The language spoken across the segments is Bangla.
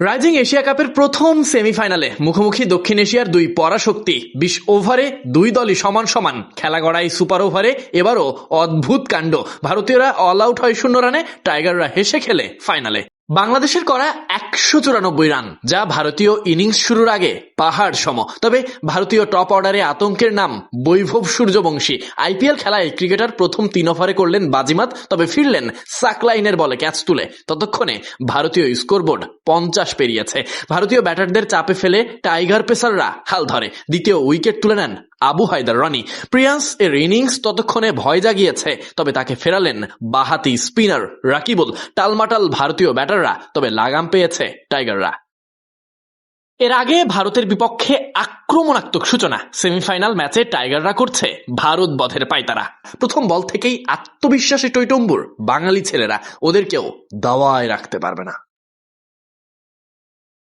রাইজিং এশিয়া কাপের প্রথম সেমিফাইনালে মুখোমুখি দক্ষিণ এশিয়ার দুই পরাশক্তি। ২০ ওভারে দুই দলই সমান সমান খেলা গড়াই সুপার ওভারে এবারও অদ্ভুত কাণ্ড। ভারতীয়রা অল আউট হয় ০ রানে, টাইগাররা হেসে খেলে ফাইনালে। বাংলাদেশের করা ১৯৪ রান, যা ভারতীয় ইনিংস শুরুর আগে পাহাড় সম। তবে ভারতীয় টপ অর্ডারে আতঙ্কের নাম বৈভব সূর্যবংশী। আইপিএল খেলায় ক্রিকেটার প্রথম ৩ ওভারে করলেন বাজিমাত, তবে ফিরলেন সাকলাইনের বলে ক্যাচ তুলে। ততক্ষণে ভারতীয় স্কোরবোর্ড ৫০ পেরিয়েছে। ভারতীয় ব্যাটারদের চাপে ফেলে টাইগার পেসাররা হাল ধরে। দ্বিতীয় উইকেট তুলে নেন আবু হায়দার রনি। প্রিয়ান্স এর ইনিংস ততক্ষণে ভয় জাগিয়েছে, তবে তাকে ফেরালেন বাহাতি স্পিনার রাকিবুল। টালমাটাল ভারতীয় ব্যাটাররা, তবে লাগাম পেয়েছে টাইগাররা। এর আগে ভারতের বিপক্ষে আক্রমণাত্মক সূচনা। সেমিফাইনাল ম্যাচে টাইগাররা করছে ভারত বধের পায়তারা। প্রথম বল থেকেই আত্মবিশ্বাসে টইটম্বুর বাঙালি ছেলেরা, ওদেরকেও দাওয়ায় রাখতে পারবে না।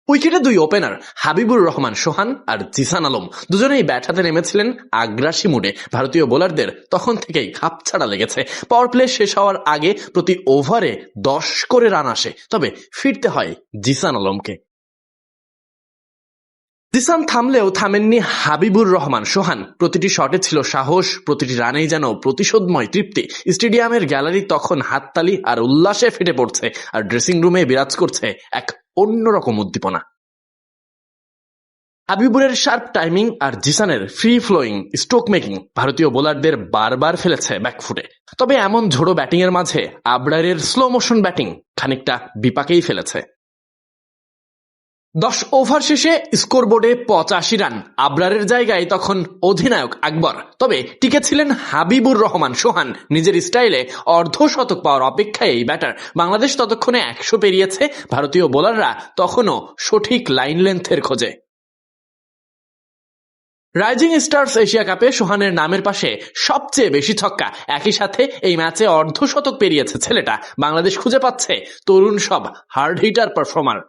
উইকেটে দুই ওপেনার হাবিবুর রহমান সোহান আর জিসান আলম, দুজনেই ব্যাট হাতে নেমেছিলেন আগ্রাসী মুডে। ভারতীয় বোলারদের তখন থেকেই খাপছাড়া লেগেছে। পাওয়ার প্লে শেষ হওয়ার আগে প্রতি ওভারে ১০ করে রান আসে, তবে ফিরতে হয় জিসান আলমকে। জিসান থামলেও থামেননি হাবিবুর রহমান সোহান। প্রতিটি শটে ছিল সাহস, প্রতিটি রানেই যেন প্রতিশোধময় তৃপ্তি। স্টেডিয়ামের গ্যালারি তখন হাততালি আর উল্লাসে ফেটে পড়ছে, আর ড্রেসিং রুমে বিরাজ করছে এক অন্যরকম উদ্দীপনা। হাবিবুরের শার্প টাইমিং আর জিসানের ফ্রি ফ্লোয়িং স্ট্রোক মেকিং ভারতীয় বোলারদের বারবার ফেলেছে ব্যাকফুটে। তবে এমন ঝোড়ো ব্যাটিং এর মাঝে আবরারের স্লো মোশন ব্যাটিং খানিকটা বিপাকেই ফেলেছে। ১০ ওভার শেষে স্কোরবোর্ডে ৮৫ রান। আবরারের জায়গায় তখন অধিনায়ক আকবর, তবে টিকে ছিলেন হাবিবুর রহমান সোহান। নিজের স্টাইলে অর্ধশতক পাওয়ার অপেক্ষায় এই ব্যাটার। বাংলাদেশ ততক্ষণে ১০০ পেরিয়েছে, ভারতীয় বোলাররা তখনও সঠিক লাইন লেন্থের খোঁজে। রাইজিং স্টার্স এশিয়া কাপে সোহানের নামের পাশে সবচেয়ে বেশি ছক্কা। একই সাথে এই ম্যাচে অর্ধশতক পেরিয়েছে ছেলেটা। বাংলাদেশ খুঁজে পাচ্ছে তরুণ সব হার্ড হিটার পারফর্মার।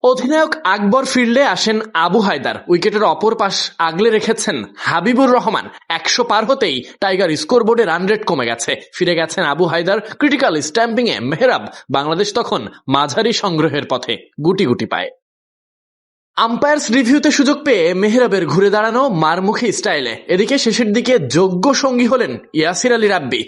অধিনায়ক আকবর ফিরলে আসেন আবু হায়দার। উইকেটের অপর পাশ আগলে রেখেছেন হাবিবুর রহমান। ১০০ পার হতেই টাইগার স্কোরবোর্ডে রান রেট কমে গেছে। ফিরে গেছেন আবু হায়দার। ক্রিটিক্যাল স্ট্যাম্পিংয়ে মেহরাব। বাংলাদেশ তখন মাঝারি সংগ্রহের পথে গুটি গুটি পায়। আম্পায়ার্স রিভিউতে সুযোগ পেয়ে মেহরাবের ঘুরে দাঁড়ানো মারমুখী স্টাইলে। এদিকে শেষের দিকে যোগ্য সঙ্গী হলেন ইয়াসির আলী রাব্বি।